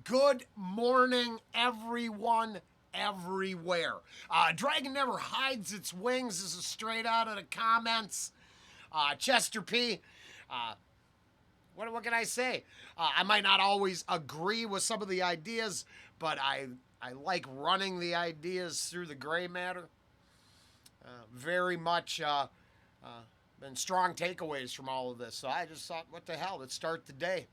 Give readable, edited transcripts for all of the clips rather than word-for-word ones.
Good morning, everyone, everywhere. Dragon Never Hides Its Wings. This is straight out of the comments. Chester P. Uh, what can I say? I might not always agree with some of the ideas, but I like running the ideas through the gray matter. Very much been strong takeaways from all of this. So I just thought, what the hell? Let's start the day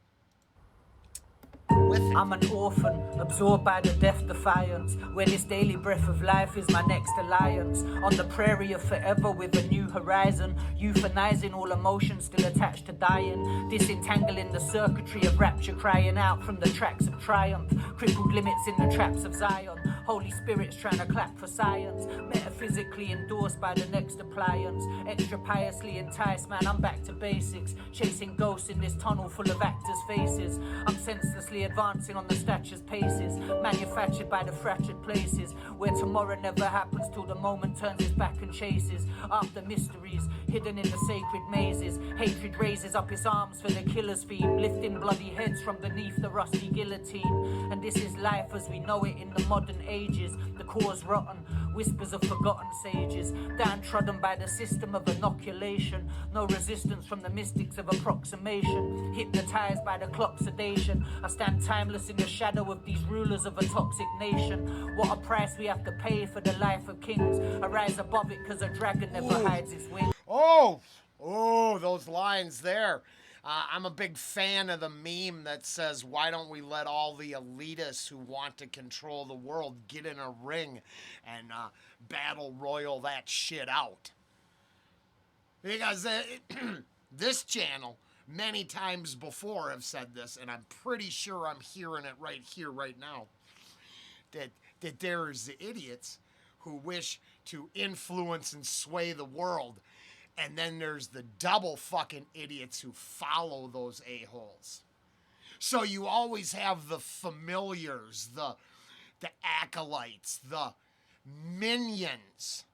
with it. I'm an orphan, absorbed by the death defiance, where this daily breath of life is my next alliance. On the prairie of forever with a new horizon, euthanizing all emotions still attached to dying, disentangling the circuitry of rapture crying out from the tracks of triumph, crippled limits in the traps of Zion, Holy Spirit's trying to clap for science, metaphysically endorsed by the next appliance, extra piously enticed, man, I'm back to basics, chasing ghosts in this tunnel full of actors' faces. I'm senselessly advancing on the stature's paces, manufactured by the fractured places, where tomorrow never happens till the moment turns its back and chases after mysteries hidden in the sacred mazes. Hatred raises up its arms for the killer's theme, lifting bloody heads from beneath the rusty guillotine. And this is life as we know it in the modern ages. The core's rotten, whispers of forgotten sages, downtrodden by the system of inoculation. No resistance from the mystics of approximation, hypnotized by the clock sedation. I stand timeless in the shadow of these rulers of a toxic nation. What a price we have to pay for the life of kings. I rise above it cause a dragon never hides its wings. Oh, those lines there. I'm a big fan of the meme that says, why don't we let all the elitists who want to control the world get in a ring and battle royal that shit out? Because this channel, many times before, have said this, and I'm pretty sure I'm hearing it right here, right now, that there's the idiots who wish to influence and sway the world. And then there's the double fucking idiots who follow those a-holes. So you always have the familiars, the acolytes, the minions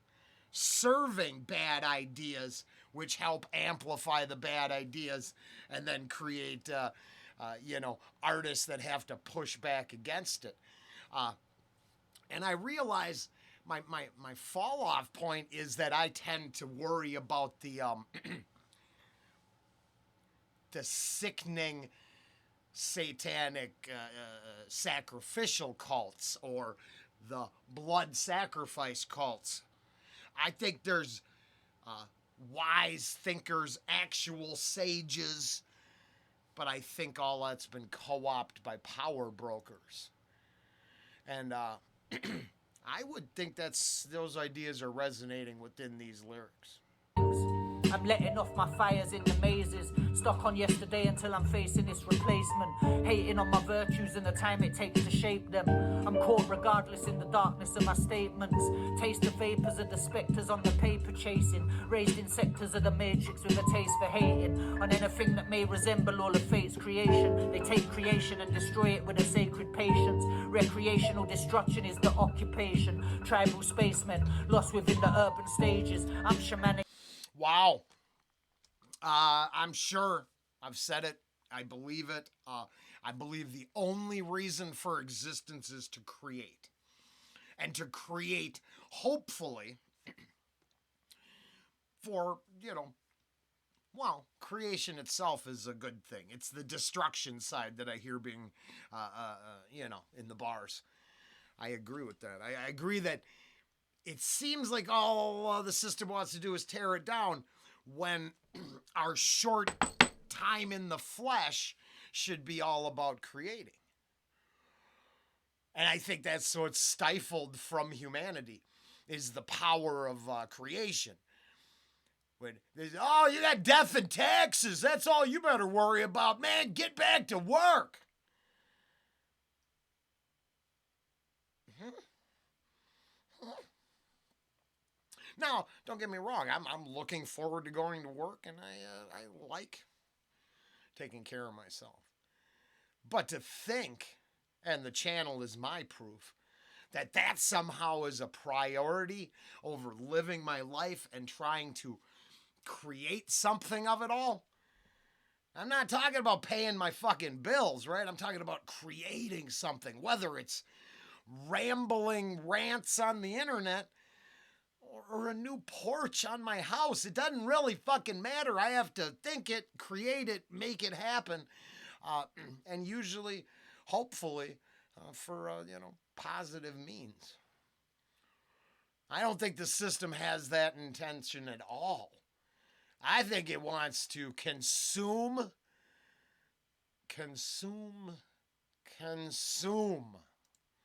serving bad ideas, which help amplify the bad ideas and then create, artists that have to push back against it. And I realize my fall off point is that I tend to worry about the the sickening satanic sacrificial cults or the blood sacrifice cults. I think there's wise thinkers, actual sages, but I think all that's been co-opted by power brokers. And I would think those ideas are resonating within these lyrics. I'm letting off my fires in the mazes, stuck on yesterday until I'm facing this replacement, hating on my virtues and the time it takes to shape them. I'm caught regardless in the darkness of my statements, taste the vapors of the spectres on the paper chasing, raised in sectors of the matrix with a taste for hating on anything that may resemble all of fate's creation. They take creation and destroy it with a sacred patience. Recreational destruction is the occupation. Tribal spacemen lost within the urban stages. I'm shamanic. Wow. I'm sure I've said it. I believe it. I believe the only reason for existence is to create. And to create, hopefully, for, creation itself is a good thing. It's the destruction side that I hear being, in the bars. I agree with that. I agree that it seems like all the system wants to do is tear it down when our short time in the flesh should be all about creating. And I think that's what's stifled from humanity is the power of creation. When you got death and taxes, that's all you better worry about. Man, get back to work. Now, don't get me wrong. I'm looking forward to going to work, and I like taking care of myself. But to think, and the channel is my proof, that somehow is a priority over living my life and trying to create something of it all. I'm not talking about paying my fucking bills, right? I'm talking about creating something, whether it's rambling rants on the internet or a new porch on my house. It doesn't really fucking matter. I have to think it, create it, make it happen. And usually, hopefully, for, positive means. I don't think the system has that intention at all. I think it wants to consume.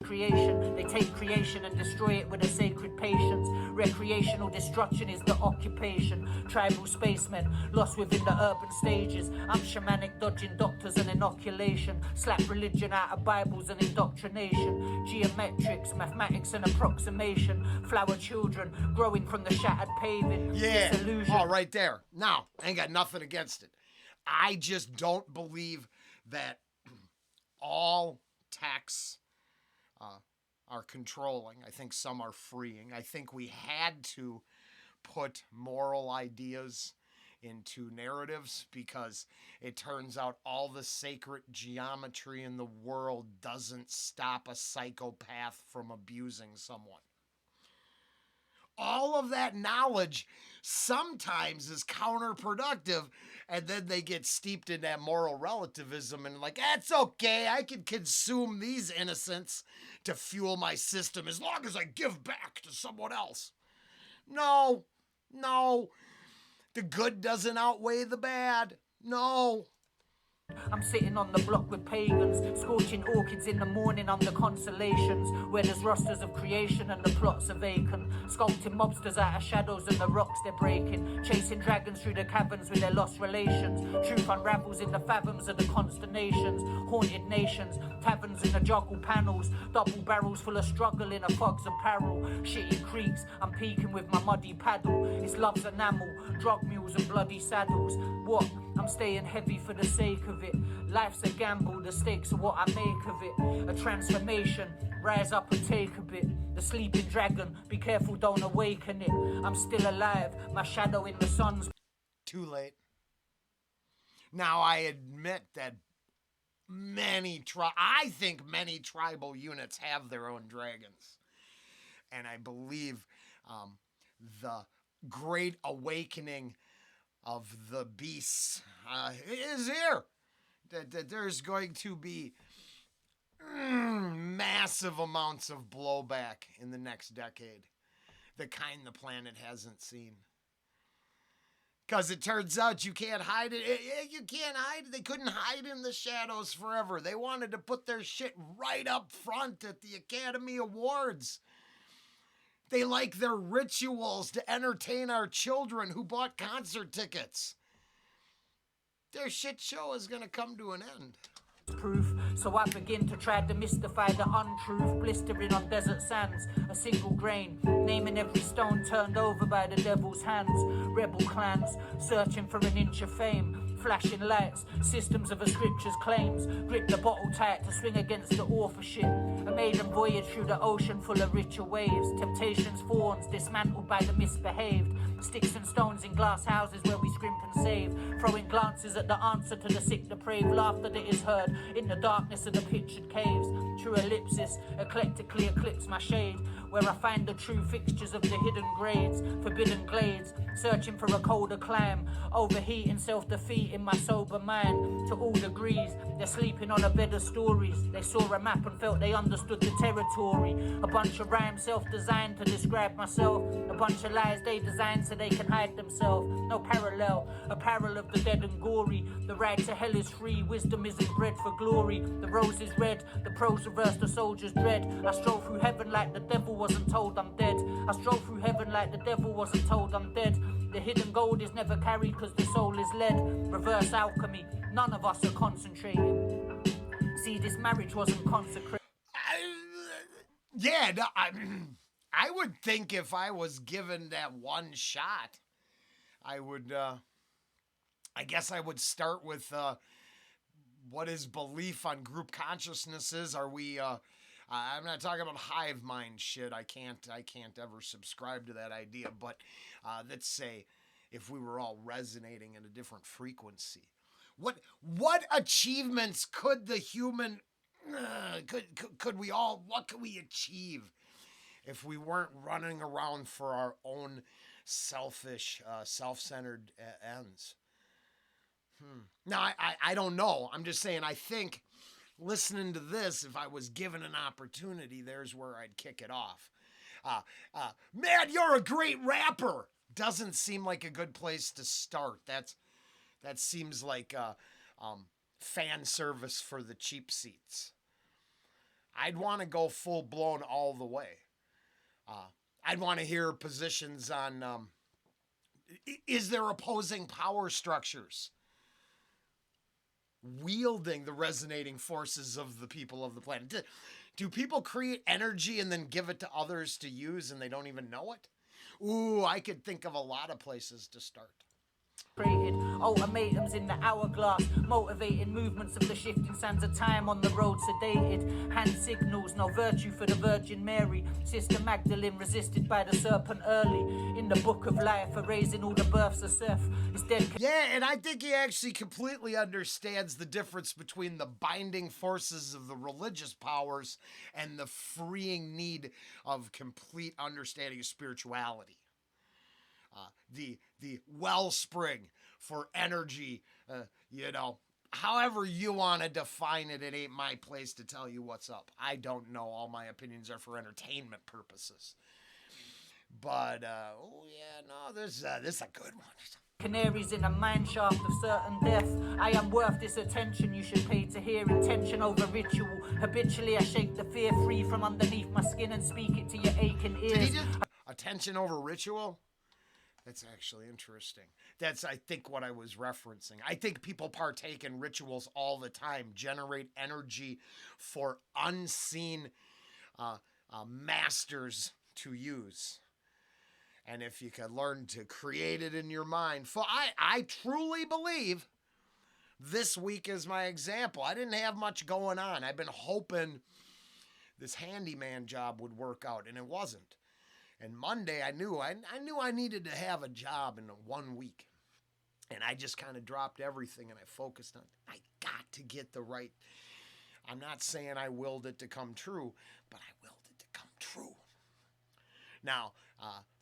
Creation, they take creation and destroy it with a sacred patience. Recreational destruction is the occupation. Tribal spacemen lost within the urban stages. I'm shamanic, dodging doctors and inoculation. Slap religion out of Bibles and indoctrination. Geometrics, mathematics and approximation. Flower children growing from the shattered paving. Yeah, Disillusion. all right there. Now, I ain't got nothing against it. I just don't believe that all texts are controlling. I think some are freeing. I think we had to put moral ideas into narratives because it turns out all the sacred geometry in the world doesn't stop a psychopath from abusing someone. All of that knowledge sometimes is counterproductive, and then they get steeped in that moral relativism and like, that's okay, I can consume these innocents to fuel my system as long as I give back to someone else. No, the good doesn't outweigh the bad. No. I'm sitting on the block with pagans, scorching orchids in the morning under constellations, where there's rosters of creation and the plots are vacant, sculpting mobsters out of shadows and the rocks they're breaking, chasing dragons through the caverns with their lost relations. Truth unravels in the fathoms of the consternations, haunted nations, taverns in the juggle panels, double barrels full of struggle in a fog's apparel, shitty creeks, I'm peeking with my muddy paddle, it's love's enamel, drug mules and bloody saddles. What? I'm staying heavy for the sake of it. Life's a gamble, the stakes are what I make of it. A transformation, rise up and take a bit. The sleeping dragon, be careful, don't awaken it. I'm still alive, my shadow in the sun's too late. Now I admit that I think many tribal units have their own dragons. And I believe the great awakening of the beasts is here. That there's going to be massive amounts of blowback in the next decade. The kind the planet hasn't seen. Because it turns out you can't hide it. You can't hide it. They couldn't hide in the shadows forever. They wanted to put their shit right up front at the Academy Awards. They like their rituals to entertain our children who bought concert tickets. Their shit show is going to come to an end. Proof, so I begin to try to mystify the untruth, blistering on desert sands, a single grain, naming every stone turned over by the devil's hands, rebel clans, searching for an inch of fame, flashing lights, systems of a scripture's claims, grip the bottle tight to swing against the authorship, a maiden voyage through the ocean full of richer waves, temptation's fawns dismantled by the misbehaved, sticks and stones in glass houses where we scrimp and save, throwing glances at the answer to the sick depraved, laughter that is heard in the darkness of the pictured caves, true ellipsis, eclectically eclipse my shade, where I find the true fixtures of the hidden grades, forbidden glades, searching for a colder climb, overheating self-defeat in my sober mind, to all degrees, they're sleeping on a bed of stories, they saw a map and felt they understood the territory, a bunch of rhymes self-designed to describe myself, a bunch of lies they designed so they can hide themselves, no parallel, apparel of the dead and gory, the right to hell is free, wisdom isn't bred for glory, the rose is red, the prose reverse the soldier's dread, I stroll through heaven like the devil wasn't told I'm dead, I stroll through heaven like the devil wasn't told I'm dead, the hidden gold is never carried cause the soul is led, reverse alchemy, none of us are concentrating, see this marriage wasn't consecrated. I would think if I was given that one shot, I would, I guess I would start with what his belief on group consciousness is. Are we, I'm not talking about hive mind shit. I can't ever subscribe to that idea. But let's say if we were all resonating at a different frequency, What achievements could the human could we all what could we achieve if we weren't running around for our own selfish, self-centered ends? Now, I don't know. I'm just saying, I think listening to this, if I was given an opportunity, there's where I'd kick it off. Man, you're a great rapper. Doesn't seem like a good place to start. That seems like fan service for the cheap seats. I'd want to go full blown all the way. I'd want to hear positions on is there opposing power structures wielding the resonating forces of the people of the planet? Do people create energy and then give it to others to use and they don't even know it? Ooh, I could think of a lot of places to start. Ultimatums in the hourglass, motivating movements of the shifting sands of time on the road sedated. Hand signals, no virtue for the Virgin Mary. Sister Magdalene resisted by the serpent early. In the book of life, erasing all the births of Seth. Is dead. Yeah, and I think he actually completely understands the difference between the binding forces of the religious powers and the freeing need of complete understanding of spirituality. The wellspring for energy, however you want to define it, it ain't my place to tell you what's up. I don't know. All my opinions are for entertainment purposes. But, this is a good one. Canaries in a mine shaft of certain death. I am worth this attention you should pay to hear. Intention over ritual. Habitually I shake the fear free from underneath my skin and speak it to your aching ears. Did he just attention over ritual? That's actually interesting. That's, I think, what I was referencing. I think people partake in rituals all the time, generate energy for unseen masters to use. And if you could learn to create it in your mind. I truly believe this week is my example. I didn't have much going on. I've been hoping this handyman job would work out, and it wasn't. And Monday, I knew I needed to have a job in 1 week. And I just kind of dropped everything and I focused on, I got to get the right. I'm not saying I willed it to come true, but I willed it to come true. Now,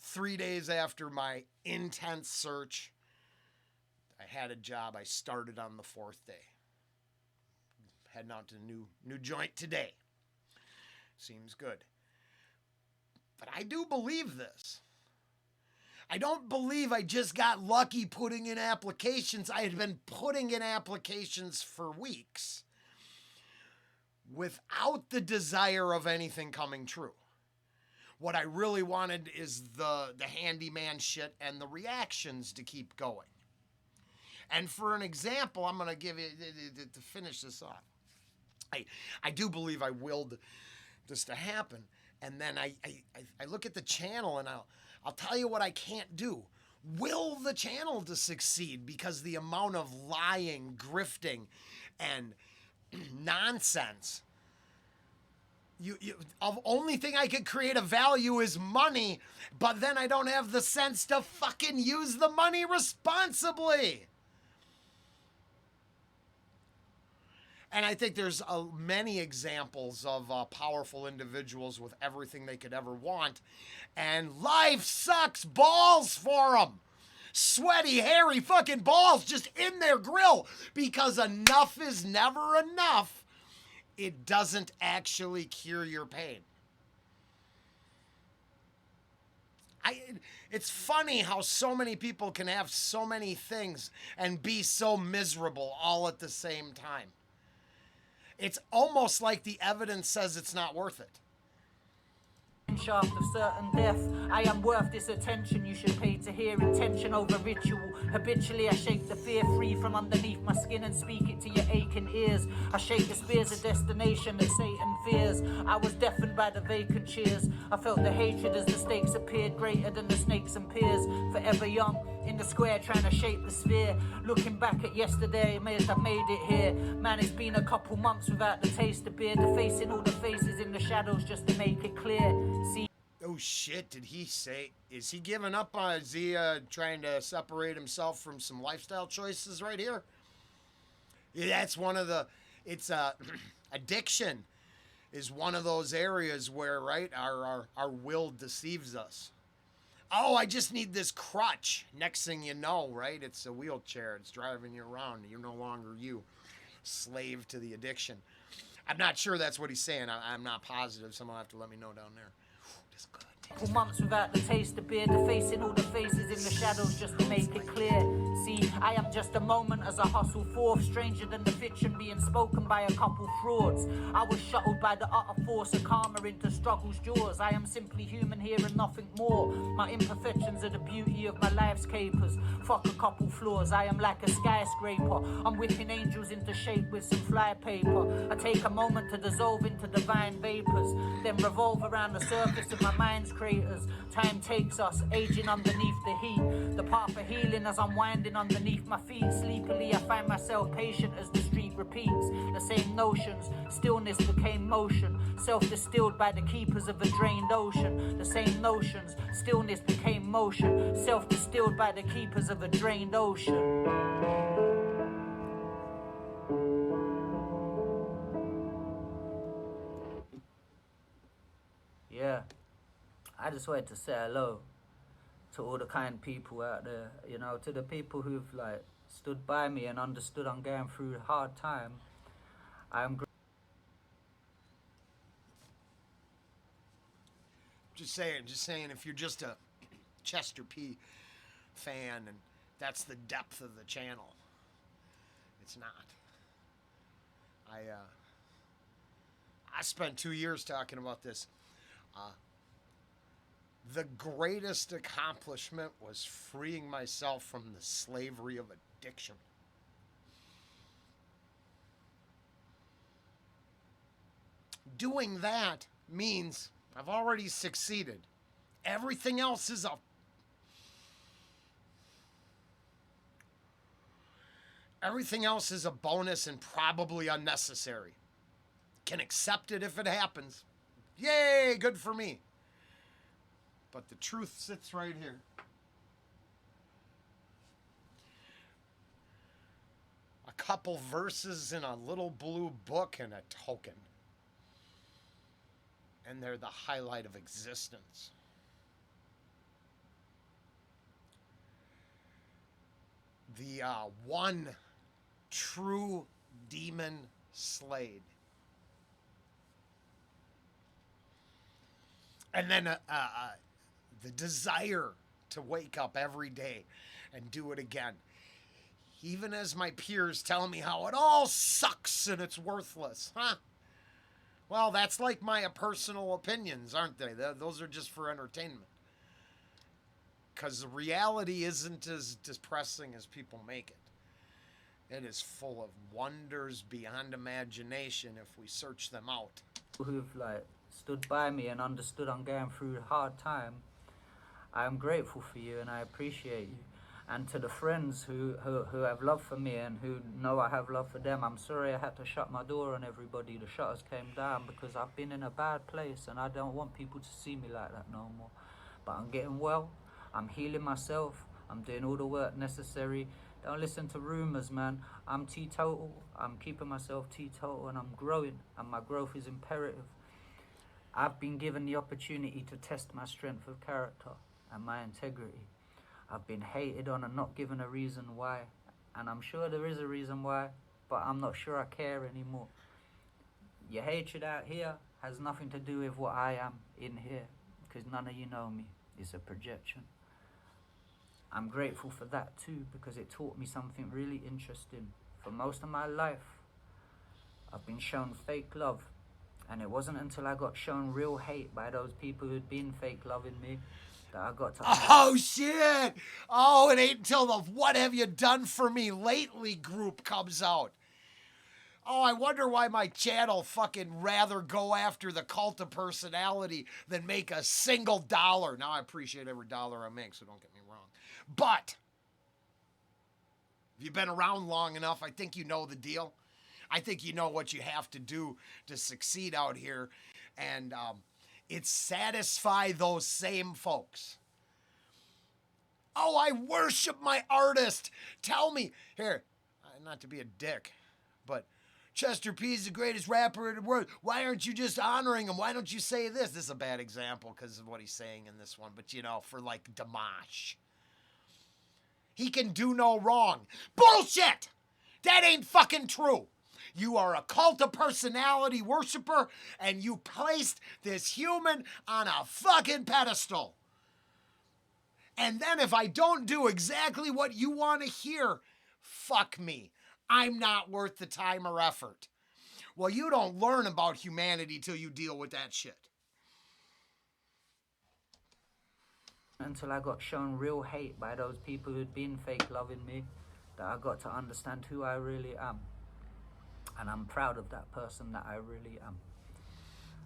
3 days after my intense search, I had a job. I started on the 4th day. Heading out to a new joint today. Seems good. But I do believe this. I don't believe I just got lucky putting in applications. I had been putting in applications for weeks without the desire of anything coming true. What I really wanted is the handyman shit and the reactions to keep going. And for an example, I'm going to give you, to finish this off. I do believe I willed this to happen. And then I look at the channel and I'll tell you what I can't do. Will the channel to succeed, because the amount of lying, grifting, and nonsense. Only thing I could create a value is money, but then I don't have the sense to fucking use the money responsibly. And I think there's many examples of powerful individuals with everything they could ever want, and life sucks balls for them. Sweaty, hairy fucking balls just in their grill, because enough is never enough. It doesn't actually cure your pain. It's funny how so many people can have so many things and be so miserable all at the same time. It's almost like the evidence says it's not worth it. Shaft of certain death. I am worth this attention you should pay to hear. Intention over ritual. Habitually I shake the fear free from underneath my skin and speak it to your aching ears. I shake the spears of destination that Satan fears. I was deafened by the vacant cheers. I felt the hatred as the stakes appeared greater than the snakes and peers. Forever young in the square trying to shape the sphere. Looking back at yesterday, amazed I made it here. Man, it's been a couple months without the taste of beer. Defacing all the faces in the shadows just to make it clear. See. Oh shit, did he say, is he giving up on, is he trying to separate himself from some lifestyle choices right here? That's one of the. It's addiction is one of those areas where right our will deceives us. Oh, I just need this crutch. Next thing you know, right? It's a wheelchair. It's driving you around. You're no longer you, slave to the addiction. I'm not sure that's what he's saying. I'm not positive. Someone will have to let me know down there. This good. For months without the taste of beer, defacing all the faces in the shadows just to make it clear. See, I am just a moment as I hustle forth, stranger than the fiction being spoken by a couple frauds. I was shuttled by the utter force of karma into struggle's jaws. I am simply human here and nothing more. My imperfections are the beauty of my life's capers. Fuck a couple flaws, I am like a skyscraper. I'm whipping angels into shape with some flypaper. I take a moment to dissolve into divine vapors, then revolve around the surface of my mind's craters. Time takes us, aging underneath the heat. The path of healing as I'm winding underneath my feet. Sleepily I find myself patient as the street repeats the same notions. Stillness became motion, self-distilled by the keepers of a drained ocean. The same notions, stillness became motion, self-distilled by the keepers of a drained ocean. Yeah, I just wanted to say hello to all the kind people out there, you know, to the people who've like stood by me and understood I'm going through a hard time. I am Just saying, if you're just a Chester P fan and that's the depth of the channel, it's not. I spent 2 years talking about this. The greatest accomplishment was freeing myself from the slavery of addiction. Doing that means I've already succeeded. Everything else is a bonus and probably unnecessary. Can accept it if it happens. Yay, good for me. But the truth sits right here. A couple verses in a little blue book and a token. And they're the highlight of existence. The one true demon slayed. And then the desire to wake up every day and do it again. Even as my peers tell me how it all sucks and it's worthless. Huh? Well, that's like my personal opinions, aren't they? Those are just for entertainment. Because the reality isn't as depressing as people make it. It is full of wonders beyond imagination if we search them out. Who've like stood by me and understood I'm going through a hard time. I am grateful for you and I appreciate you. And to the friends who have love for me and who know I have love for them, I'm sorry I had to shut my door on everybody. The shutters came down because I've been in a bad place and I don't want people to see me like that no more. But I'm getting well, I'm healing myself, I'm doing all the work necessary. Don't listen to rumors, man. I'm teetotal, I'm keeping myself teetotal and I'm growing and my growth is imperative. I've been given the opportunity to test my strength of character and my integrity. I've been hated on and not given a reason why. And I'm sure there is a reason why, but I'm not sure I care anymore. Your hatred out here has nothing to do with what I am in here, because none of you know me. It's a projection. I'm grateful for that too, because it taught me something really interesting. For most of my life, I've been shown fake love. And it wasn't until I got shown real hate by those people who'd been fake loving me that I got to... Oh, shit! Oh, it ain't until the What Have You Done For Me Lately group comes out. Oh, I wonder why my channel fucking rather go after the cult of personality than make a single dollar. Now, I appreciate every dollar I make, so don't get me wrong. But, if you've been around long enough, I think you know the deal. I think you know what you have to do to succeed out here. And it's satisfy those same folks. Oh, I worship my artist. Tell me. Here, not to be a dick. Chester P is the greatest rapper in the world. Why aren't you just honoring him? Why don't you say this? This is a bad example because of what he's saying in this one. But, you know, for like Dimash. He can do no wrong. Bullshit! That ain't fucking true. You are a cult of personality worshiper, and you placed this human on a fucking pedestal. And then if I don't do exactly what you want to hear, fuck me. I'm not worth the time or effort. Well, you don't learn about humanity till you deal with that shit. Until I got shown real hate by those people who'd been fake loving me, that I got to understand who I really am. And I'm proud of that person that I really am.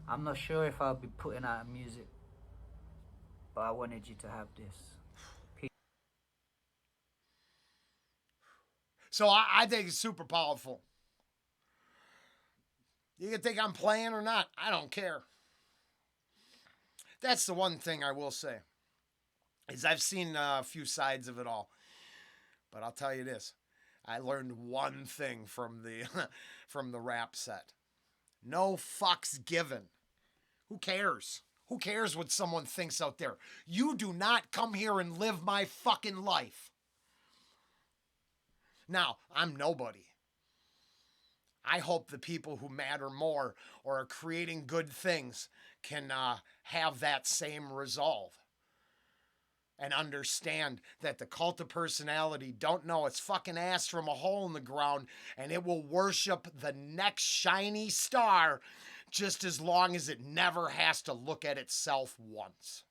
I'm not sure if I'll be putting out music, but I wanted you to have this. So I think it's super powerful. You can think I'm playing or not. I don't care. That's the one thing I will say. Is I've seen a few sides of it all. But I'll tell you this. I learned one thing from the from the rap set. No fucks given. Who cares? Who cares what someone thinks out there? You do not come here and live my fucking life. Now, I'm nobody. I hope the people who matter more or are creating good things can have that same resolve. And understand that the cult of personality don't know its fucking ass from a hole in the ground, and it will worship the next shiny star just as long as it never has to look at itself once.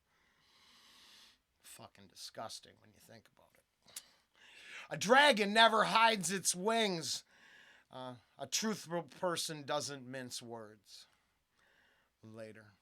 Fucking disgusting when you think about it. A dragon never hides its wings. A truthful person doesn't mince words. Later.